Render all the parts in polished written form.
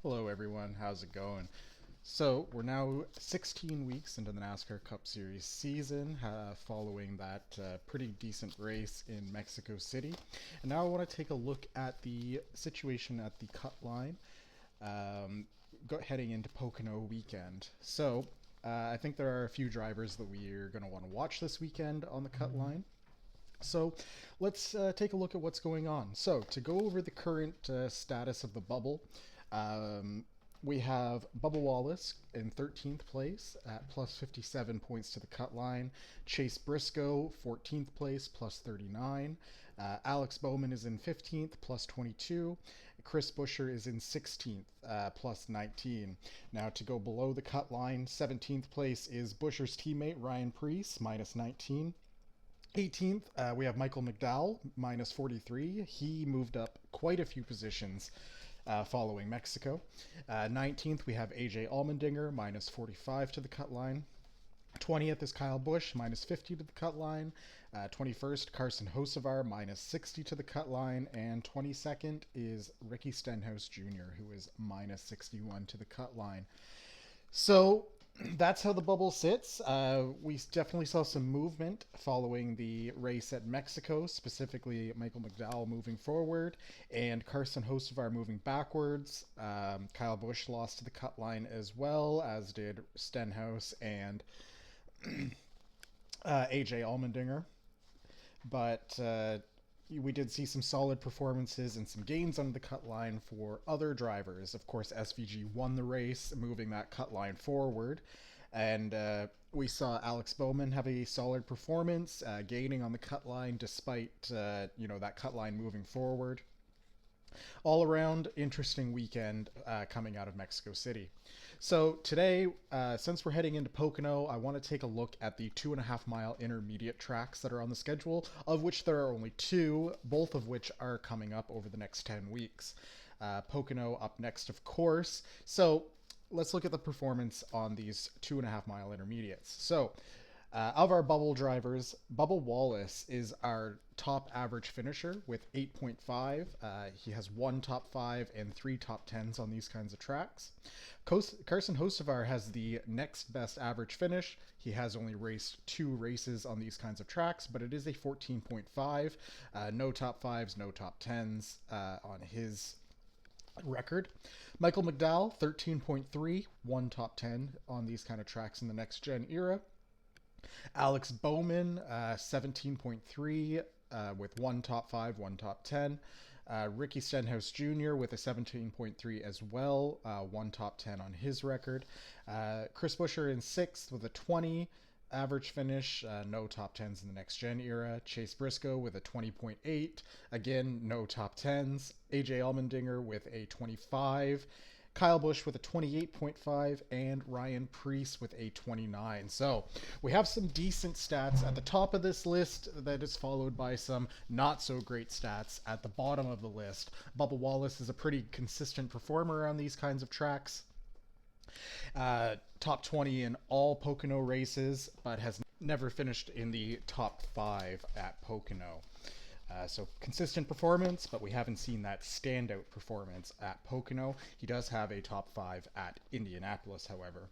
Hello, everyone. How's it going? So, we're now 16 weeks into the NASCAR Cup Series season, following that pretty decent race in Mexico City. And now I want to take a look at the situation at the cut line heading into Pocono weekend. So, I think there are a few drivers that we're going to want to watch this weekend on the cut line. So let's take a look at what's going on. So to go over the current status of the bubble, um, we have Bubba Wallace in 13th place at plus 57 points to the cut line. Chase Briscoe, 14th place, plus 39. Alex Bowman is in 15th, plus 22. Chris Buescher is in 16th, plus 19. Now to go below the cut line, 17th place is Buescher's teammate Ryan Preece, minus 19. 18th, we have Michael McDowell, minus 43. He moved up quite a few positions following Mexico. 19th, we have AJ Allmendinger, minus 45 to the cut line. 20th is Kyle Busch, minus 50 to the cut line. 21st, Carson Hocevar, minus 60 to the cut line. And 22nd is Ricky Stenhouse Jr., who is minus 61 to the cut line. So that's how the bubble sits. We definitely saw some movement following the race at Mexico, specifically Michael McDowell moving forward and Carson Hocevar moving backwards. Kyle Busch lost to the cut line as well, as did Stenhouse and AJ Allmendinger. But we did see some solid performances and some gains on the cut line for other drivers. Of course, SVG won the race, moving that cut line forward. And we saw Alex Bowman have a solid performance, gaining on the cut line despite, that cut line moving forward. All around, interesting weekend coming out of Mexico City. So today, since we're heading into Pocono, I want to take a look at the 2.5 mile intermediate tracks that are on the schedule, of which there are only two, both of which are coming up over the next 10 weeks. Pocono up next, of course. So let's look at the performance on these 2.5 mile intermediates. So of our bubble drivers, Bubba Wallace is our top average finisher with 8.5. He has one top 5 and 3 top 10s on these kinds of tracks. Carson Hocevar has the next best average finish. He has only raced 2 races on these kinds of tracks, but it is a 14.5. No top 5s, no top 10s on his record. Michael McDowell, 13.3, one top 10 on these kind of tracks in the next gen era. Alex Bowman, 17.3 with one top 5, one top 10. Ricky Stenhouse Jr. with a 17.3 as well, one top 10 on his record. Chris Buescher in 6th with a 20 average finish, no top 10s in the next gen era. Chase Briscoe with a 20.8, again, no top 10s. AJ Allmendinger with a 25. Kyle Busch with a 28.5, and Ryan Preece with a 29. So we have some decent stats at the top of this list that is followed by some not so great stats at the bottom of the list. Bubba Wallace is a pretty consistent performer on these kinds of tracks. Top 20 in all Pocono races, but has never finished in the top 5 at Pocono. So consistent performance, but we haven't seen that standout performance at Pocono. He does have a top 5 at Indianapolis, however.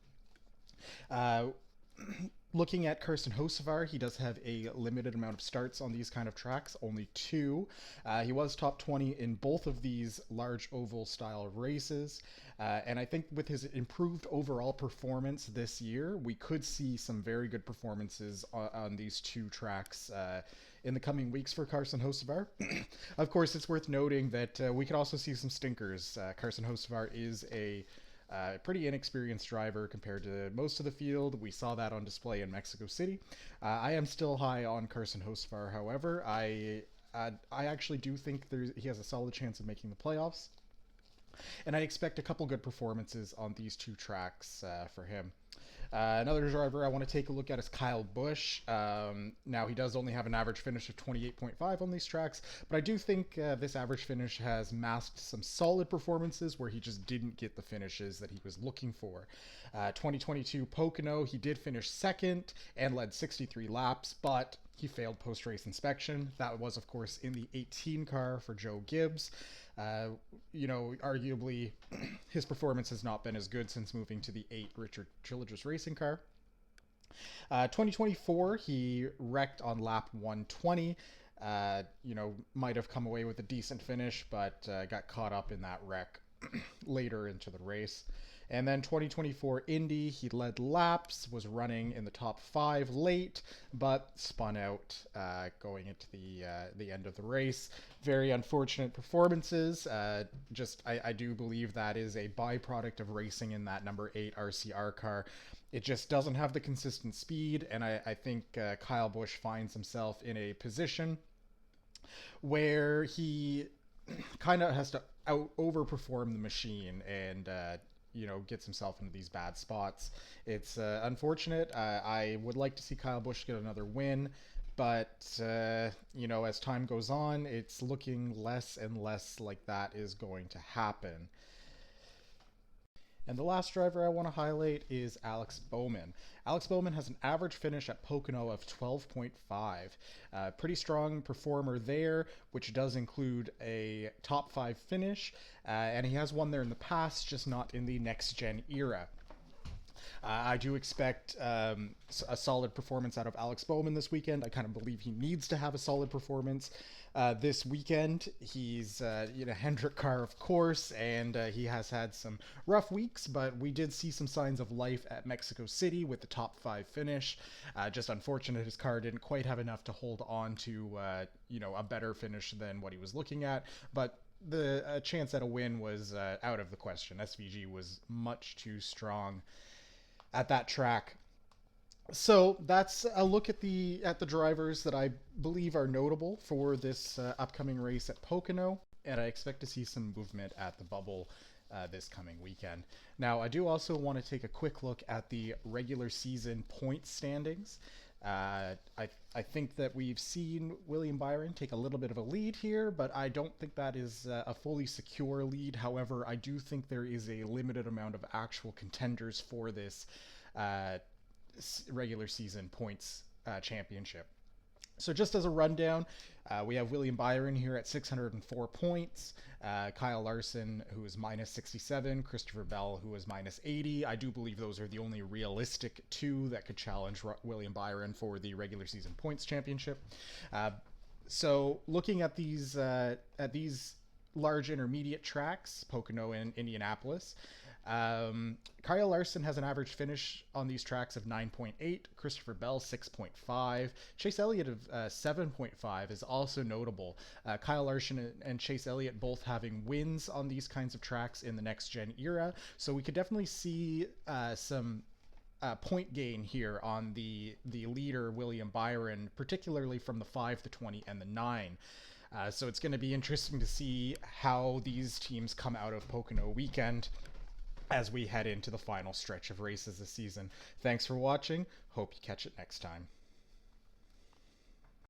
Looking at Carson Hocevar, he does have a limited amount of starts on these kind of tracks, only 2. He was top 20 in both of these large oval style races. And I think with his improved overall performance this year, we could see some very good performances on these 2 tracks in the coming weeks for Carson Hocevar. Of course, it's worth noting that we could also see some stinkers. Carson Hocevar is a pretty inexperienced driver compared to most of the field. We saw that on display in Mexico City. I am still high on Carson Hocevar, however. I actually do think he has a solid chance of making the playoffs. And I expect a couple good performances on these 2 tracks for him. Another driver I want to take a look at is Kyle Busch. Now, he does only have an average finish of 28.5 on these tracks, but I do think this average finish has masked some solid performances where he just didn't get the finishes that he was looking for. 2022 Pocono, he did finish 2nd and led 63 laps, but he failed post-race inspection. That was, of course, in the 18 car for Joe Gibbs. Arguably his performance has not been as good since moving to the 8 Richard Childress racing car. 2024, he wrecked on lap 120. Might have come away with a decent finish, but got caught up in that wreck later into the race. And then 2024 Indy, he led laps, was running in the top 5 late, but spun out going into the end of the race. Very unfortunate performances. I do believe that is a byproduct of racing in that number 8 RCR car. It just doesn't have the consistent speed, and I think Kyle Busch finds himself in a position where he kind of has to overperform the machine and gets himself into these bad spots. It's unfortunate. I would like to see Kyle Busch get another win, but as time goes on, it's looking less and less like that is going to happen. And the last driver I want to highlight is Alex Bowman. Alex Bowman has an average finish at Pocono of 12.5. Pretty strong performer there, which does include a top 5 finish. And he has won there in the past, just not in the next-gen era. I do expect a solid performance out of Alex Bowman this weekend. I kind of believe he needs to have a solid performance this weekend. He's Hendrick car, of course, and he has had some rough weeks, but we did see some signs of life at Mexico City with the top 5 finish. Just unfortunate his car didn't quite have enough to hold on to a better finish than what he was looking at, but the chance at a win was out of the question. SVG was much too strong at that track. So that's a look at the drivers that I believe are notable for this upcoming race at Pocono, and I expect to see some movement at the bubble this coming weekend. Now, I do also want to take a quick look at the regular season points standings. I think that we've seen William Byron take a little bit of a lead here, but I don't think that is a fully secure lead. However, I do think there is a limited amount of actual contenders for this regular season points championship. So just as a rundown, we have William Byron here at 604 points, Kyle Larson, who is minus 67, Christopher Bell, who is minus 80. I do believe those are the only realistic 2 that could challenge William Byron for the regular season points championship. So looking at these large intermediate tracks, Pocono and Indianapolis, Kyle Larson has an average finish on these tracks of 9.8, Christopher Bell 6.5, Chase Elliott of 7.5 is also notable. Kyle Larson and Chase Elliott both having wins on these kinds of tracks in the next gen era, so we could definitely see some point gain here on the leader William Byron, particularly from the 5, the 20, and the 9. So it's going to be interesting to see how these teams come out of Pocono weekend as we head into the final stretch of races this season. Thanks for watching. Hope you catch it next time.